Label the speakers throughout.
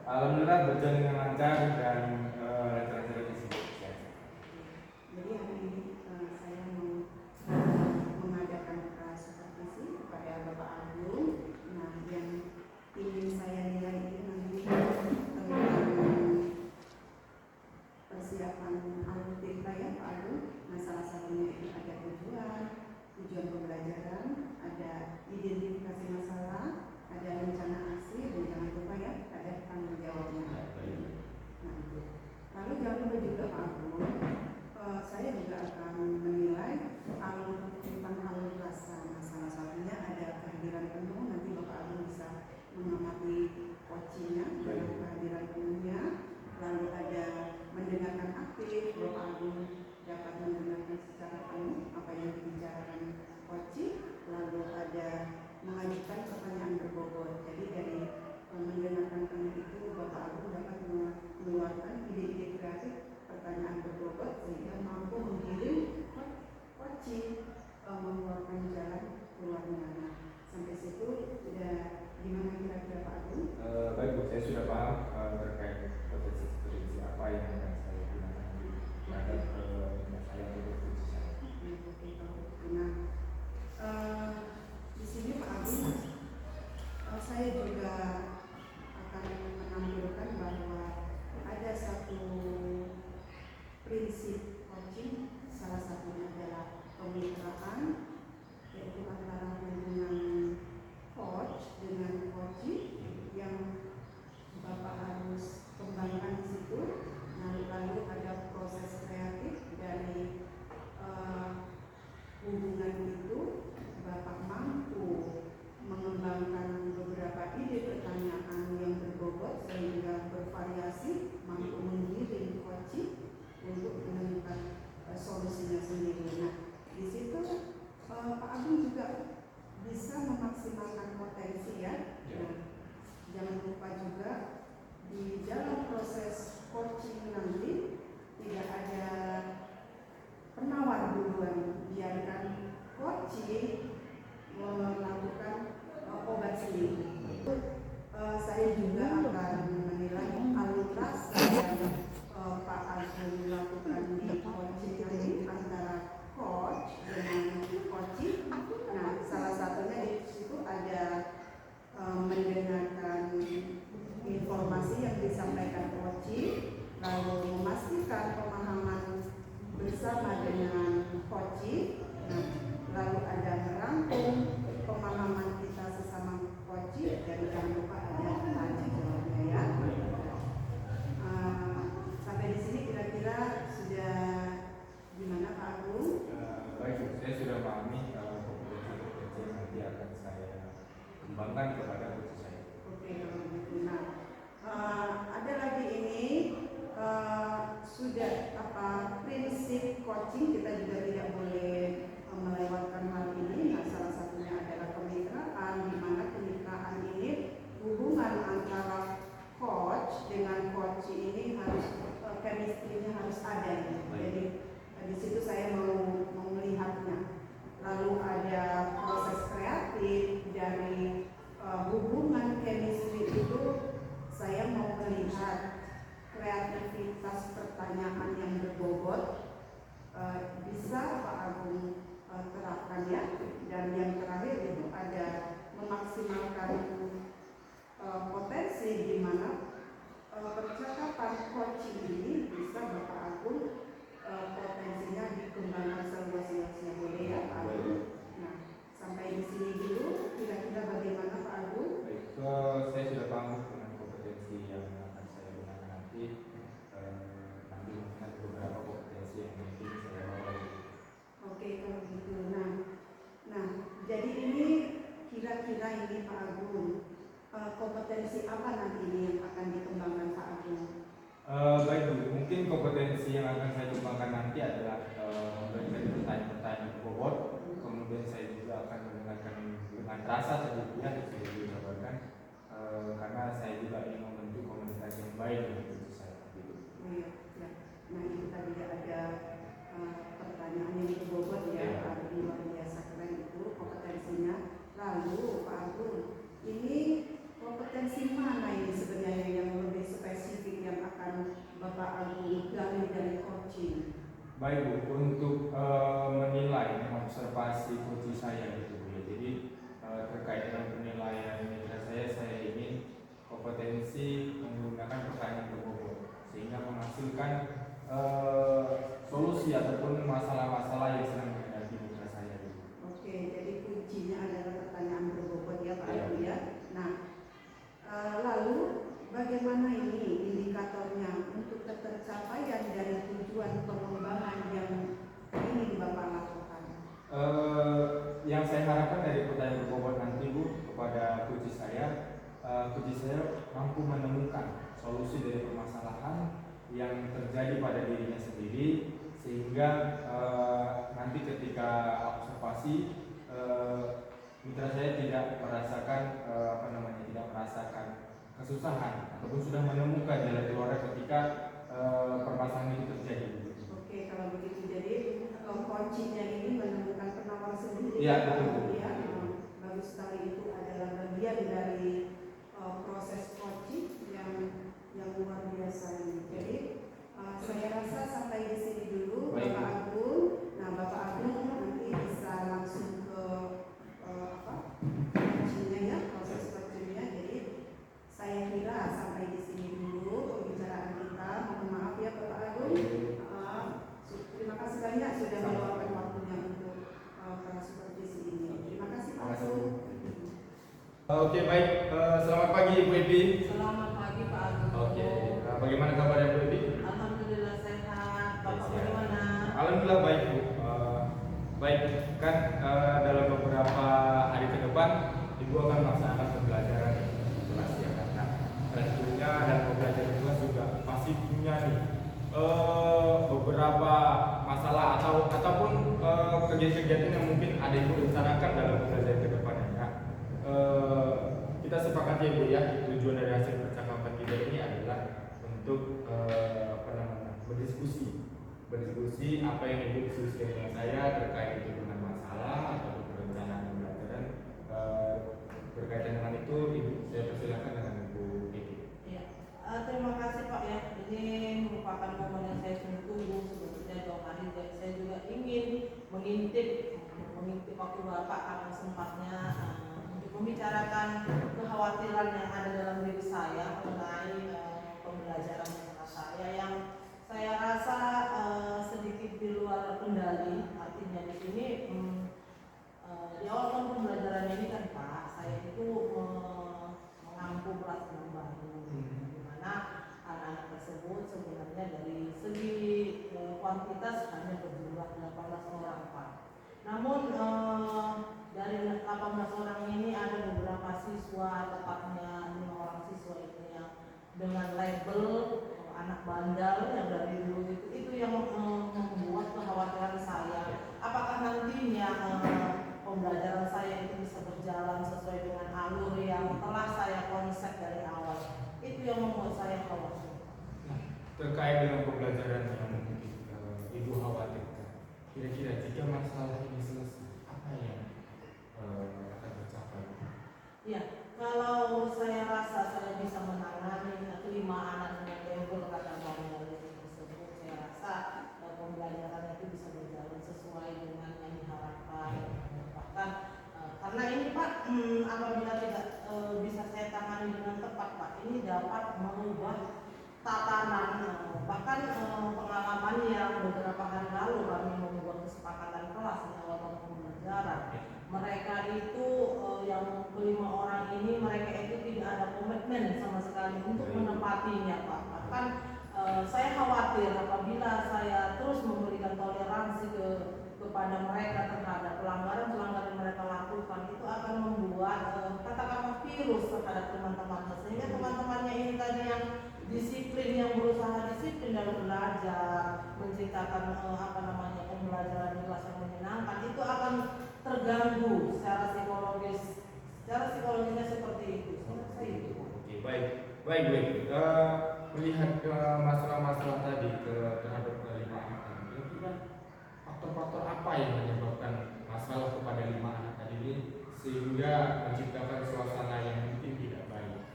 Speaker 1: Alhamdulillah berjalan dengan lancar dan lancar-lancar di sini.
Speaker 2: Jadi hari ini saya mau mengadakan supervisi kepada Bapak Agung. Nah, yang ingin saya nilai ini nanti tentang persiapan alur kita ya Pak Agung. Nah, salah satunya itu ada tujuan pembelajaran, ada identifikasi masalah, ada rencana aksi, dan jangan lupa ya ada tanggung jawabnya. Nah, itu. Lalu jangan lupa juga Pak Agung, saya juga akan menilai tentang alur rasa. Nah, salah satunya ada kehadiran penuh. Nanti Bapak Agung bisa mengamati coachingnya dalam kehadiran penuhnya. Lalu ada mendengarkan aktif, Bapak Agung dapat mendengarkan secara penuh apa yang dibicarakan coaching. Lalu ada mengajukan pertanyaan berbobot. Jadi dari mendengarkan penuh itu Bapak Agung dapat mengeluarkan ide-ide kreatif pertanyaan berbobot sehingga mampu menggiring coaching mengeluarkan jalan keluarnya. Nah, sampai situ sudah gimana kira-kira Pak Agung?
Speaker 1: Baik Bu, saya sudah paham terkait potensi apa yang akan saya gunakan di terhadap saya berproduksi saya.
Speaker 2: Nah, di sini Pak Agung, saya juga akan menampilkan bahwa ada satu prinsip coaching, salah satunya adalah kemitraan, yaitu antara hubungan coach dengan coaching yang Bapak harus kembangkan di situ. Lalu ada proses kreatif dari hubungan itu. Bapak mampu mengembangkan beberapa ide pertanyaan yang berbobot sehingga bervariasi, mampu menggiring coaching untuk menemukan solusinya sendiri. Nah, di situ Pak Agung juga bisa memaksimalkan potensi ya. Nah, jangan lupa juga di dalam proses coaching nanti tidak ada penawar duluan, biarkan coaching melakukan obat sendiri. Saya juga akan menilai alur rasa yang Pak Agung lakukan di coaching nanti antara coach dengan coaching. Nah, salah satunya di situ ada mendengarkan informasi yang disampaikan coaching, lalu memastikan pemahaman bersama dengan coaching. Nah, lalu ada merangkum pemahaman kita sesama coaching, dan jangan lupa ada tanya jawabnya ya. Sampai di sini kira-kira sudah gimana Pak Agung?
Speaker 1: Baik, saya sudah pahami kompetensi yang nanti akan saya kembangkan kepada coach saya.
Speaker 2: Oke, kalau begitu. Nah, ada lagi ini sudah prinsip coaching, kita juga tidak boleh melewatkan hal ini. Nah, salah satunya adalah kemitraan, di mana kemitraan ini hubungan antara coach dengan coach ini harus chemistry-nya harus ada. Jadi di situ saya mau melihatnya. Lalu ada proses kreatif dari hubungan chemistry itu. Saya mau melihat kreativitas pertanyaan yang berbobot, bisa Pak Agung terapkan ya. Dan yang terakhir itu ada memaksimalkan potensi di mana percakapan coaching ini bisa Bapak Agung potensinya dikembangkan seluas-luasnya, boleh ya Pak Agung? Nah, sampai di sini dulu. Kira-kira bagaimana Pak Agung?
Speaker 1: Baik, saya sudah paham dengan kompetensi yang akan saya gunakan nanti. Nanti mungkin ada beberapa kompetensi yang mungkin saya bawa.
Speaker 2: Oke, kalau gitu. Nah, jadi ini kira-kira ini Pak Agung, kompetensi apa nanti ini yang akan dikembangkan Pak Agung?
Speaker 1: Baik Bu, mungkin kompetensi yang akan saya kembangkan nanti adalah memberikan pertanyaan-pertanyaan berbobot. Kemudian saya juga akan mendengarkan dengan rasa sejujurnya yang sudah dijabarkan, karena saya juga ingin membentuk komunikasi yang baik dengan diri saya. Gitu.
Speaker 2: Ya. Nah, itu tadi ada pertanyaan yang berbobot ya, Pak Agung, luar biasa keren itu kompetensinya. Lalu Pak Agung, ini kompetensi mana ini sebenarnya yang lebih
Speaker 1: Baik Bu, untuk menilai observasi coach saya gitu Bu ya. Jadi terkait dengan penilaian mitra saya ingin kompetensi menggunakan pertanyaan berbobot sehingga menghasilkan solusi ataupun masalah-masalah yang sedang menghadapi mitra saya gitu.
Speaker 2: Oke, jadi kuncinya adalah pertanyaan berbobot ya Pak Ibu ya. Nah, lalu bagaimana ini indikatornya untuk tercapaian dari tujuan pengembangan yang ingin Bapak lakukan?
Speaker 1: Yang saya harapkan dari pertanyaan berbobot nanti Bu kepada coach saya mampu menemukan solusi dari permasalahan yang terjadi pada dirinya sendiri sehingga nanti ketika observasi mitra saya tidak merasakan tidak merasakan kesusahan ataupun sudah menemukan jalan keluar ketika permasalahan itu terjadi.
Speaker 2: Oke, kalau begitu jadi kuncinya ini menemukan penawar sendiri.
Speaker 1: Iya, betul.
Speaker 2: Ya, bagus sekali, itu adalah bagian dari proses coaching yang luar biasa ini. Jadi saya rasa sampai di sini dulu.
Speaker 1: Baik.
Speaker 2: Bapak Agung. Nah, Bapak Agung nanti bisa langsung ke coachingnya ya, proses coachingnya. Jadi saya kira sampai di sini dulu pembicaraan kita. Mohon maaf ya Bapak Agung. Terima kasih banyak sudah meluangkan waktunya untuk supervisi ini. Terima kasih Pak Agung.
Speaker 1: Oke, baik. Selamat pagi Ibu Ebi.
Speaker 3: Selamat pagi Pak Agung.
Speaker 1: Oke, bagaimana kabarnya Bu Ebi?
Speaker 3: Alhamdulillah sehat. Bapak
Speaker 1: Sehat.
Speaker 3: bagaimana?
Speaker 1: Alhamdulillah baik Bu. Baik, kan dalam beberapa hari ke depan Ibu akan melaksanakan pembelajaran kelas ya kan. Nah, tentunya dan pembelajaran kelas juga pasti punya nih beberapa masalah ataupun kegiatan-kegiatan yang mungkin ada Ibu rencanakan dalam pembelajaran ke depannya ya. Kita sepakat ya Bu ya, tujuan dari hasil percakapan kita ini adalah untuk berdiskusi apa yang Ibu diskusikan dengan saya terkait itu dengan masalah atau perencanaan pembelajaran berkaitan dengan itu. Ibu saya persilakan dengan Ibu Edi.
Speaker 3: Ya. Terima kasih Pak ya. Ini merupakan momen yang saya tunggu sebetulnya jauh hari. Saya juga ingin mengintip waktu Bapak akan sempatnya untuk membicarakan kekhawatiran yang ada dalam diri saya mengenai pembelajaran mitra saya yang saya rasa sedikit di luar kendali. Artinya di sini di awal pembelajaran ini kan Pak, saya itu mengampu kelas 6 Bandung, di mana anak-anak tersebut sebenarnya dari segi kuantitas hanya berjumlah 18 orang Pak. Namun dari 18 orang ini ada beberapa siswa, tepatnya 5 orang siswa itu yang dengan label anak bandel yang dari dulu itu yang membuat kekhawatiran saya. Apakah nantinya pembelajaran saya itu bisa berjalan sesuai dengan alur yang telah saya konsep dari awal? Itu yang membuat saya khawatir.
Speaker 1: Terkait dengan pembelajaran yang mungkin Ibu khawatirkan, kira-kira jika masalah ini selesai, apa yang akan tercapai?
Speaker 3: Ya, kalau saya rasa saya bisa menangani 5 anak dengan label kata bandel tersebut, saya rasa pembelajaran itu bisa berjalan sesuai dengan yang diharapkan. Bahkan karena ini Pak, apabila tidak bisa saya tangani dengan tepat Pak, ini dapat mengubah tatanan. Bahkan pengalaman yang beberapa hari lalu kami membuat kesepakatan kelas di awal pembelajaran, mereka itu yang 5 orang ini mereka itu tidak ada komitmen sama sekali untuk menepatinya Pak. Bahkan saya khawatir apabila saya terus memberikan toleransi kepada mereka terhadap pelanggaran mereka lakukan, itu akan membuat kata-kata virus terhadap teman-temannya, sehingga teman-temannya ini tadi yang disiplin, yang berusaha disiplin dalam belajar, menciptakan pembelajaran di kelas yang menyenangkan, itu akan terganggu secara psikologis. Secara psikologisnya seperti itu.
Speaker 1: Oke, baik. Melihat masalah-masalah tadi terhadap 5 anak tadi, kira-kira faktor-faktor apa yang menyebabkan masalah kepada 5 anak tadi ini sehingga menciptakan suasana yang mungkin tidak baik?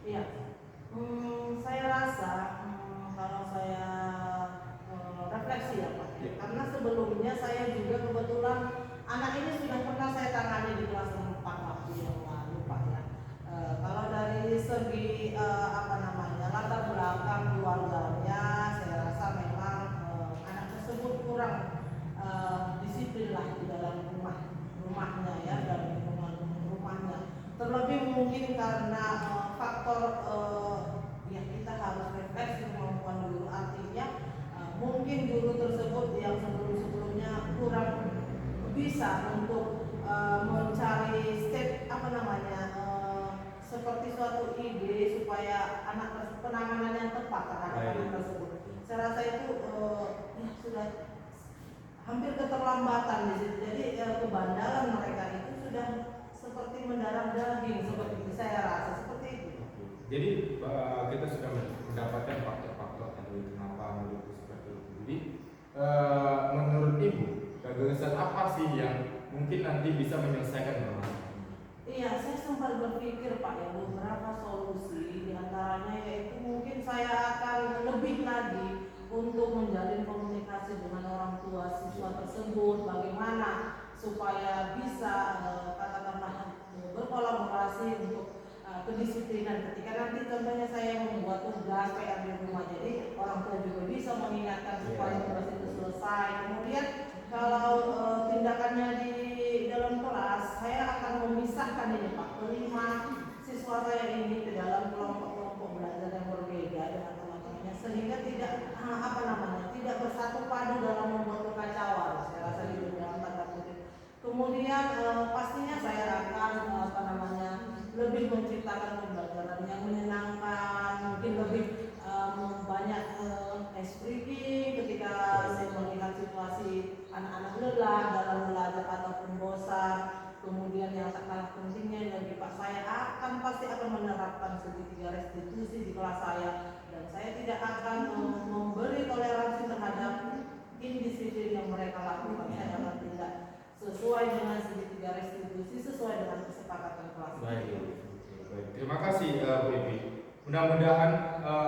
Speaker 3: Iya. Saya rasa kalau saya refleksi ya Pak, saya juga kebetulan anak ini sudah pernah saya tangani di kelas 4 waktu yang lalu Pak ya. Kalau dari segi latar belakang keluarganya, saya rasa memang anak tersebut kurang disiplin lah di dalam rumahnya ya, dan lingkungan rumahnya. Terlebih mungkin karena faktor ya kita harus refleksi kemampuan guru, artinya mungkin guru tersebut yang sebelumnya kurang bisa untuk mencari seperti suatu ide supaya penanganan yang tepat terhadap anak tersebut. Saya rasa itu ya sudah hampir keterlambatan di situ. Jadi kebandalan mereka itu sudah seperti mendarah daging, seperti itu saya rasa seperti itu.
Speaker 1: Jadi kita sudah mendapatkan faktor-faktor tadi kenapa menurut seperti itu. Jadi menurut Ibu, gagasan apa sih yang mungkin nanti bisa menyelesaikan masalah?
Speaker 3: Iya, saya sempat berpikir Pak ya beberapa solusi, diantaranya yaitu mungkin saya akan lebih lagi untuk menjalin komunikasi dengan orang tua siswa tersebut, bagaimana supaya bisa katakanlah berkolaborasi untuk kedisiplinan ketika nanti contohnya saya membuat tugas PR di rumah, jadi orang tua juga bisa mengingatkan supaya tugas itu selesai. Kemudian kalau tindakannya di dalam kelas, saya akan memisahkan ini Pak, 5 siswa saya ini ke dalam kelompok-kelompok belajar yang berbeda dengan teman-temannya, sehingga tidak tidak bersatu padu dalam membuat kekacauan. Saya rasa itu dalam tanda kutip. Kemudian pastinya saya akan lebih menciptakan pembelajaran yang menyenangkan, mungkin lebih banyak ice breaking ketika saya melihat situasi anak-anak lelah dalam belajar ataupun bosan. Kemudian yang tak kalah pentingnya bagi Pak, saya pasti akan menerapkan segitiga restitusi di kelas saya, dan saya tidak akan memberi toleransi terhadap indisiplin yang mereka lakukan. Saya akan tindak sesuai dengan segitiga restitusi, sesuai dengan kesepakatan kelas.
Speaker 1: Baik. Terima kasih Bu Ibi. Mudah-mudahan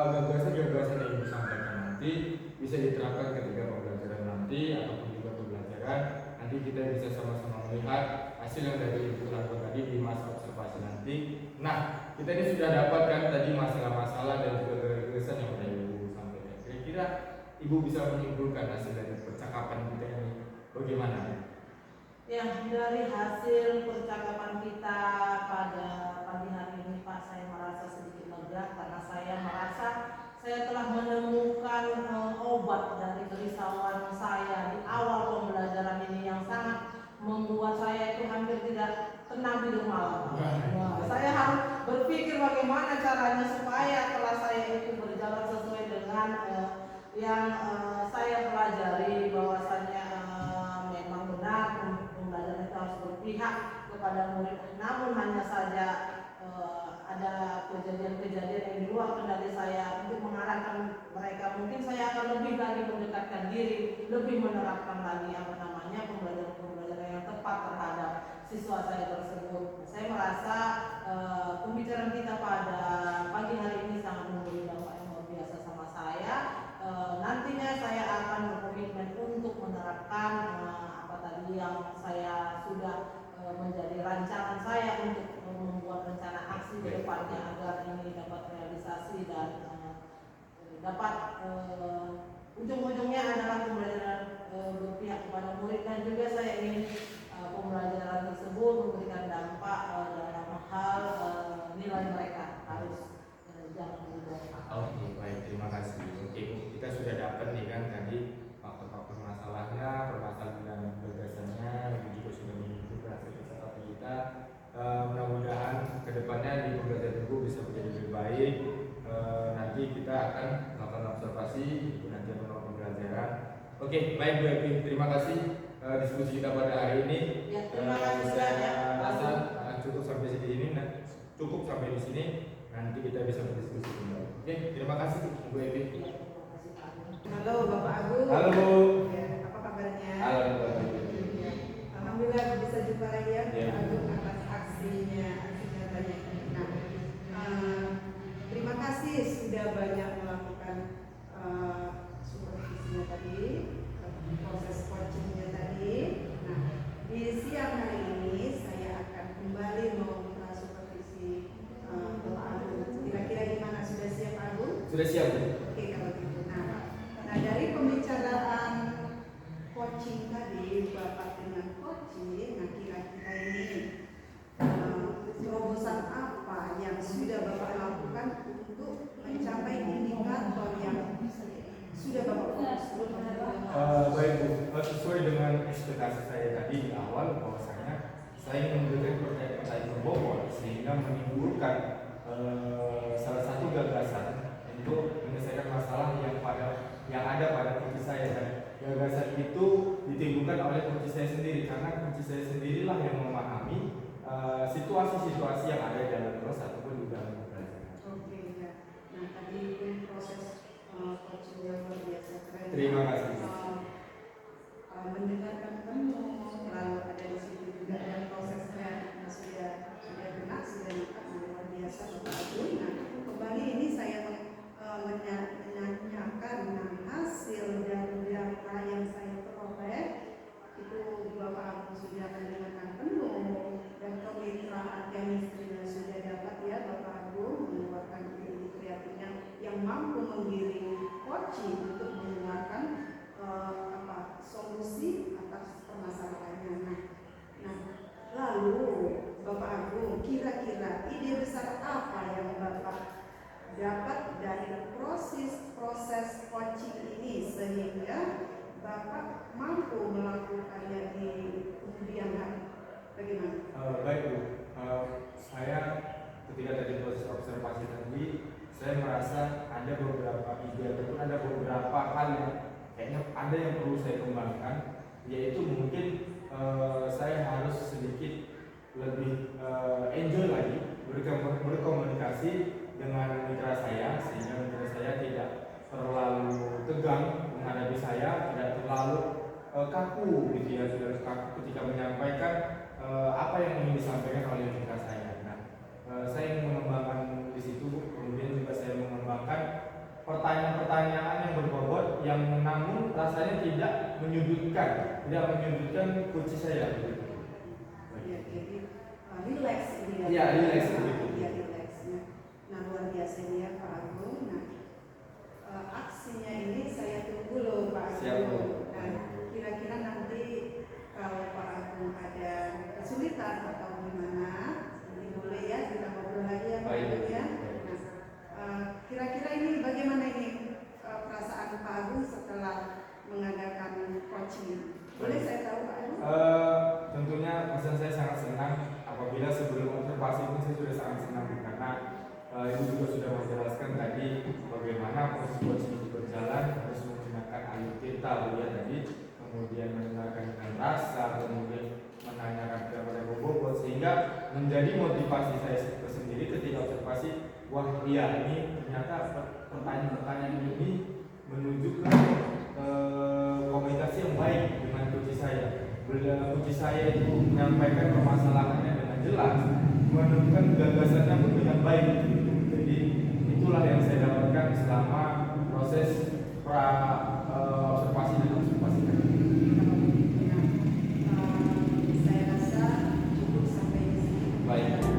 Speaker 1: gagasan-gagasan yang Ibu sampaikan nanti bisa diterapkan ketika pembelajaran nanti ataupun juga pembelajaran nanti kita bisa sama-sama melihat hasil yang dari Ibu lakukan tadi di masa observasi nanti. Nah, kita ini sudah dapatkan tadi masalah-masalah dan juga gagasan yang sudah Ibu sampaikan. Kira-kira Ibu bisa menyimpulkan hasil dari percakapan kita ini bagaimana?
Speaker 3: Ya, dari hasil percakapan kita pada pagi hari ini Pak, saya merasa sedikit lega karena saya merasa saya telah menemukan obat dari kerisauan saya di awal pembelajaran ini yang sangat membuat saya itu hampir tidak tenang tidur malam. Saya harus berpikir bagaimana caranya supaya kelas saya itu berjalan sesuai dengan yang saya pelajari, bahwasanya memang benar pembelajaran itu harus berpihak kepada murid. Namun hanya saja ada kejadian-kejadian yang di luar kendali saya untuk mengarahkan mereka. Mungkin saya akan lebih lagi mendekatkan diri, lebih menerapkan lagi pembelajaran yang tepat terhadap siswa saya tersebut. Saya merasa pembicaraan kita pada pagi hari ini sangat memberi dampak yang luar biasa sama saya. Nantinya saya akan berkomitmen untuk menerapkan yang saya sudah menjadi rancangan saya untuk membuat rencana aksi ke depannya agar ini dapat realisasi dan dapat ujung-ujungnya adalah pembelajaran berpihak kepada murid, dan juga saya ingin pembelajaran tersebut memberikan dampak dalam hal nilai mereka harus jangan berubah.
Speaker 1: Oke, baik, terima kasih. Oke, kita sudah dapat nih kan tadi faktor-faktor masalahnya, permasalahan dan gagasannya, Ibu juga sudah menunjukkan hasil kesepakatan kita. Mudah-mudahan kedepannya di pembelajaran Ibu bisa menjadi lebih baik. Nanti kita akan melakukan observasi, nanti melakukan pembelajaran. Oke, baik Bu Evi, terima kasih diskusi kita pada hari ini.
Speaker 3: Ya, terima kasih.
Speaker 1: Saya rasa cukup sampai di sini. Cukup sampai di sini. Nanti kita bisa berdiskusi kembali. Oke, terima kasih Bu Evi.
Speaker 2: Halo Bapak Agung.
Speaker 1: Halo Bu.
Speaker 2: Ya, apa kabarnya?
Speaker 1: Halo Bu.
Speaker 2: Ya, alhamdulillah bisa jumpa lagi ya
Speaker 1: Ya.
Speaker 2: Bapak Agung atas aksi nyatanya. Nah, terima kasih sudah banyak melakukan supervisinya tadi proses coachingnya tadi. Nah, di siang hari ini saya akan kembali mau supervisi Bapak Agung. Kira-kira gimana, sudah siap Agung?
Speaker 1: Sudah siap, Bu?
Speaker 2: Oke kalau gitu. Nah dari pembicaraan coaching tadi, Bapak dengan coaching, nah kira-kira ini terobosan apa yang sudah Bapak lakukan untuk mencapai indikator yang sudah Bapak fokus?
Speaker 1: Baik Bu, sesuai dengan ekspektasi saya tadi di awal bahwasanya saya ingin memberikan pertanyaan berbobot sehingga menimbulkan salah satu gagasan untuk menyelesaikan masalah yang ada pada coach saya, dan gagasan itu ditimbulkan oleh coach saya sendiri karena coach saya sendirilah yang memahami situasi-situasi yang ada di dalam kelas ataupun di dalam pembelajaran.
Speaker 2: Oke ya. Nah tadi pun proses coaching yang luar biasa keren.
Speaker 1: Terima kasih.
Speaker 2: Mendengarkan penuh, lalu ada di situ juga ada proses kreatifnya sudah benar, sudah lengkap, luar biasa Bapak Agung. Nah kembali ini saya menanyakan hasil dari data yang saya peroleh itu Bapak Agung sudah mendengarkan penuh dan kemitraan chemistry sudah dapat ya Bapak Agung mengeluarkan ide kreatifnya yang mampu menggiring coaching untuk mengeluarkan solusi atas permasalahannya. Nah, lalu Bapak Agung, kira-kira ide besar apa yang Bapak dapat dari proses coaching ini sehingga Bapak mampu melakukannya di kemudian hari? Bagaimana?
Speaker 1: Baik Bu, saya ketika tadi proses observasi tadi, saya merasa ada beberapa ide ataupun ada beberapa hal yang kayaknya ada yang perlu saya kembangkan, yaitu mungkin saya harus sedikit lebih enjoy lagi berkomunikasi dengan mitra saya sehingga mitra saya tidak terlalu tegang menghadapi saya, tidak terlalu kaku gitu ya, tidak kaku ketika menyampaikan apa yang ingin disampaikan oleh mitra saya. Nah, saya ingin mengembangkan di situ, kemudian juga saya mengembangkan pertanyaan-pertanyaan yang berbobot yang namun rasanya tidak menyudutkan coach saya begitu.
Speaker 2: Ya, jadi relax ini ya.
Speaker 1: Iya, relax begitu.
Speaker 2: Iya, relax. Nah, luar biasa ini ya Pak Agung. Nah, aksinya ini saya tunggu loh Pak Agung.
Speaker 1: Siap, Bu.
Speaker 2: Nah, kira-kira nanti kalau Pak Agung ada kesulitan atau gimana, nanti boleh ya kita ngobrol lagi ya Pak Agung ya. Nah, kira-kira ini bagaimana ini perasaan Pak Agung setelah mengadakan coaching? Boleh saya tahu Pak Agung?
Speaker 1: Tentunya perasaan saya sangat senang apabila sebelum observasi ini saya sudah sangat senang karena Ibu juga sudah menjelaskan tadi bagaimana proses coaching itu berjalan, harus menggunakan alur kita ya tadi, kemudian mendengarkan dengan rasa, kemudian menanyakan kepada bobot sehingga menjadi motivasi saya sendiri ketika observasi. Wah iya, ini ternyata pertanyaan-pertanyaan ini menunjukkan komunikasi yang baik dengan coach saya. Bila coach saya itu menyampaikan permasalahannya dengan jelas, menunjukkan gagasannya pun dengan baik. Jadi itulah yang saya dapatkan selama proses observasi dan observasi tadi.
Speaker 2: Saya rasa cukup sampai di sini.
Speaker 1: Baik.